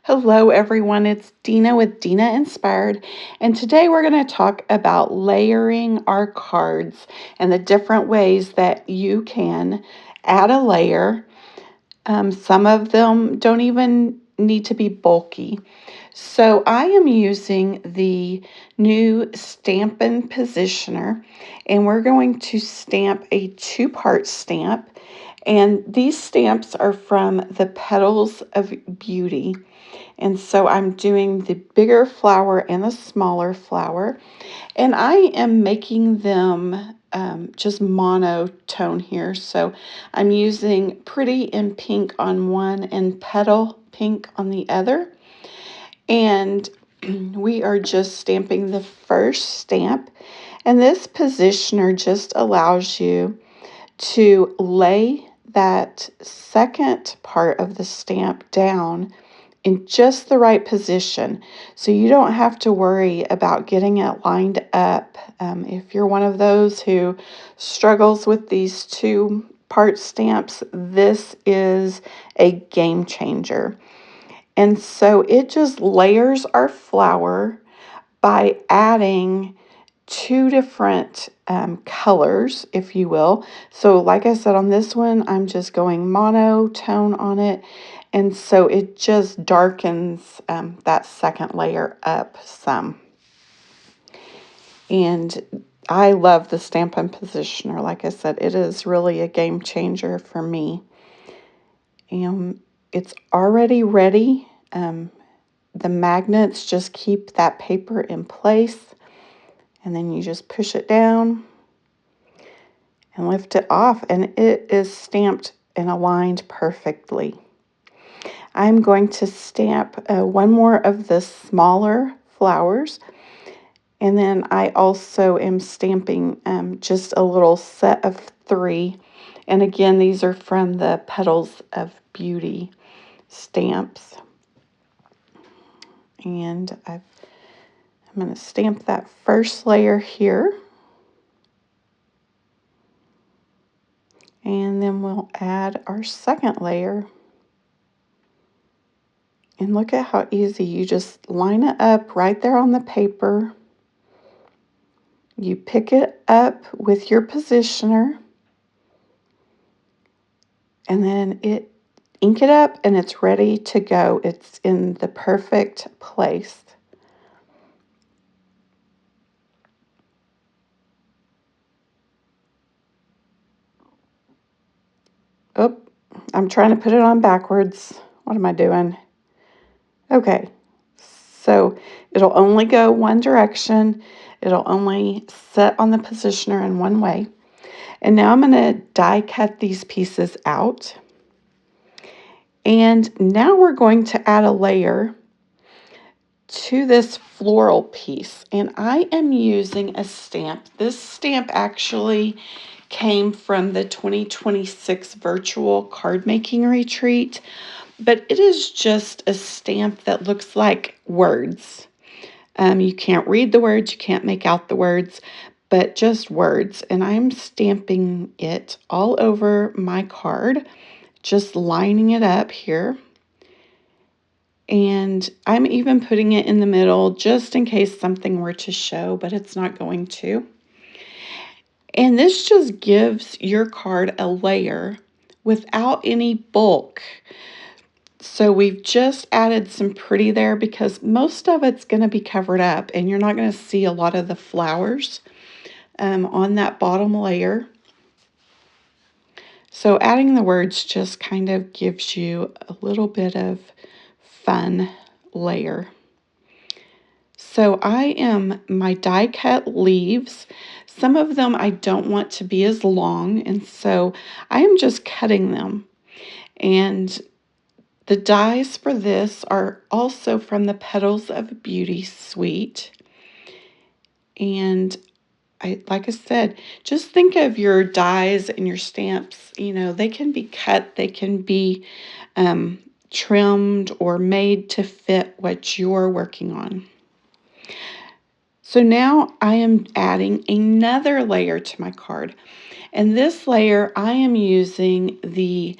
Hello everyone, it's Dina with Dina Inspired, and today we're going to talk about layering our cards and the different ways that you can add a layer. Some of them don't even need to be bulky. So I am using the new Stampin' Positioner, and we're going to stamp a two-part stamp. And these stamps are from the Petals of Beauty. And so I'm doing the bigger flower and the smaller flower. And I am making them just monotone here. So I'm using Pretty and Pink on one and Petal Pink on the other. And we are just stamping the first stamp. And this positioner just allows you to lay that second part of the stamp down in just the right position, so you don't have to worry about getting it lined up. If you're one of those who struggles with these two-part stamps, this is a game changer. And so it just layers our flower by adding two different colors, if you will. So like I said, on this one, I'm just going monotone on it. And so it just darkens that second layer up some. And I love the Stampin' Positioner. Like I said, it is really a game changer for me. And it's already ready. The magnets just keep that paper in place. And then you just push it down and lift it off, and it is stamped and aligned perfectly. I'm going to stamp one more of the smaller flowers, and then I also am stamping just a little set of 3. And again, these are from the Petals of Beauty stamps. And I'm going to stamp that first layer here. And then we'll add our second layer. And look at how easy. You just line it up right there on the paper. You pick it up with your positioner. And then ink it up and it's ready to go. It's in the perfect place. Oh, I'm trying to put it on backwards. What am I doing? Okay, so it'll only go one direction. It'll only set on the positioner in one way. And now I'm going to die cut these pieces out. And now we're going to add a layer to this floral piece. And I am using a stamp. This stamp actually came from the 2026 virtual card making retreat, but it is just a stamp that looks like words. You can't read the words, you can't make out the words, but just words. And I'm stamping it all over my card, just lining it up here. And I'm even putting it in the middle just in case something were to show, but it's not going to. And this just gives your card a layer without any bulk. So we've just added some pretty there because most of it's going to be covered up and you're not going to see a lot of the flowers on that bottom layer. So adding the words just kind of gives you a little bit of fun layer. So my die cut leaves. Some of them I don't want to be as long, and so I am just cutting them. And the dies for this are also from the Petals of Beauty Suite. And like I said, just think of your dies and your stamps. You know, they can be cut, they can be trimmed or made to fit what you're working on. So now I am adding another layer to my card. And this layer I am using the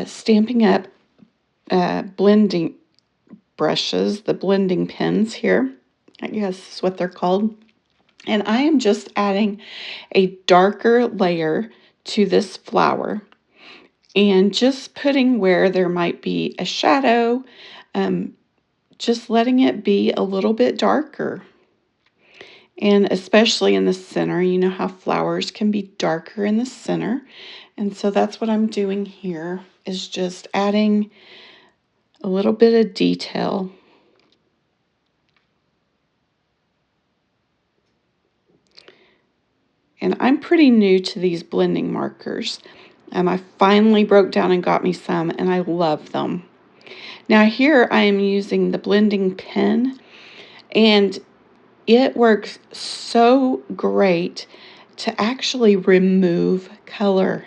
Stampin' Up! Blending brushes, the blending pens here. I guess is what they're called. And I am just adding a darker layer to this flower and just putting where there might be a shadow, just letting it be a little bit darker. And especially in the center, you know how flowers can be darker in the center. And so that's what I'm doing here, is just adding a little bit of detail. And I'm pretty new to these blending markers. I finally broke down and got me some, and I love them. Now here I am using the blending pen, and it works so great to actually remove color.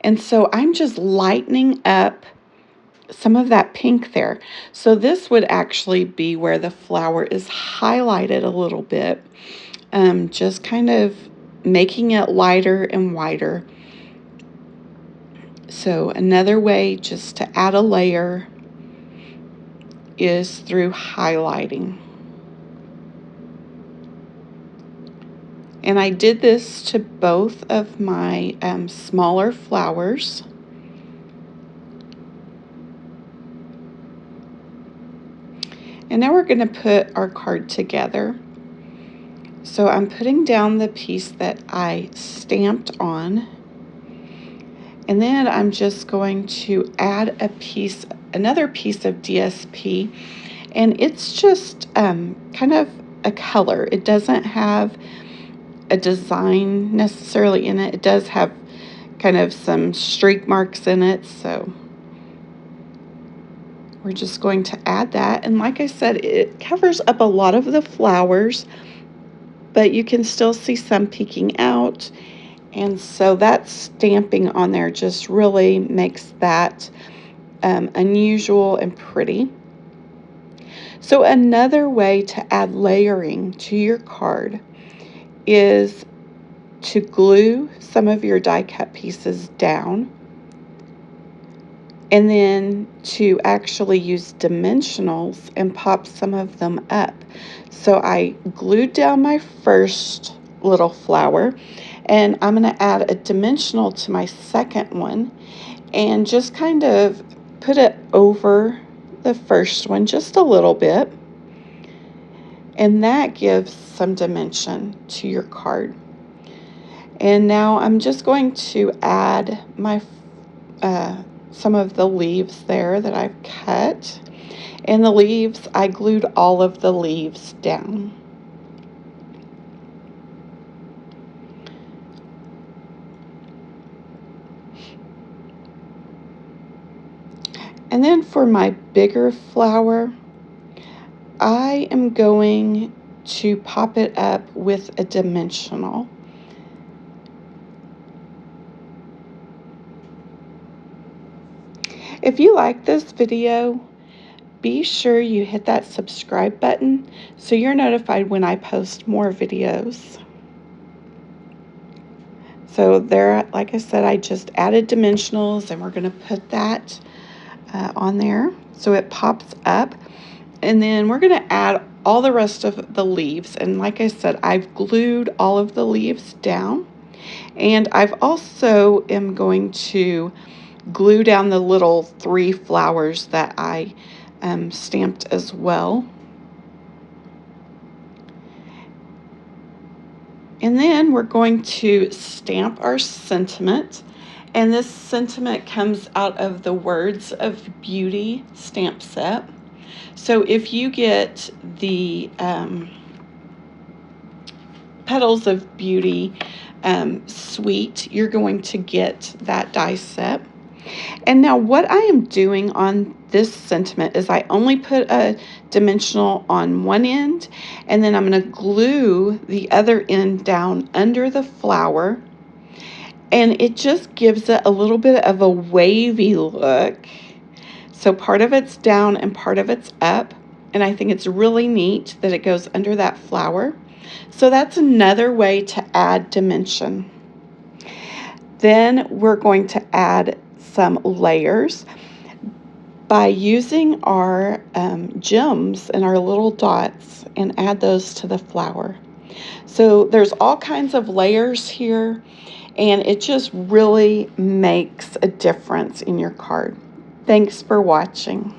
And so I'm just lightening up some of that pink there. So this would actually be where the flower is highlighted a little bit, just kind of making it lighter and whiter. So another way just to add a layer is through highlighting. And I did this to both of my smaller flowers. And now we're going to put our card together. So I'm putting down the piece that I stamped on. And then I'm just going to add another piece of DSP. And it's just kind of a color. It doesn't have a design necessarily in it. It does have kind of some streak marks in it, so we're just going to add that. And like I said, it covers up a lot of the flowers, but you can still see some peeking out, and so that stamping on there just really makes that unusual and pretty. So another way to add layering to your card is to glue some of your die cut pieces down, and then to actually use dimensionals and pop some of them up. So I glued down my first little flower, and I'm going to add a dimensional to my second one and just kind of put it over the first one just a little bit, and that gives some dimension to your card. And now I'm just going to add my some of the leaves there that I've cut. And the leaves, I glued all of the leaves down. And then for my bigger flower, I am going to pop it up with a dimensional. If you like this video, be sure you hit that subscribe button so you're notified when I post more videos. So there, like I said, I just added dimensionals, and we're going to put that on there so it pops up. And then we're going to add all the rest of the leaves. And like I said, I've glued all of the leaves down. And I've also am going to glue down the little 3 flowers that I stamped as well. And then we're going to stamp our sentiment. And this sentiment comes out of the Words of Beauty stamp set. So if you get the Petals of Beauty Suite, you're going to get that die set. And now what I am doing on this sentiment is I only put a dimensional on one end, and then I'm going to glue the other end down under the flower, and it just gives it a little bit of a wavy look. So part of it's down and part of it's up, and I think it's really neat that it goes under that flower. So that's another way to add dimension. Then we're going to add some layers. by using our gems and our little dots and add those to the flower. So there's all kinds of layers here, and it just really makes a difference in your card. Thanks for watching.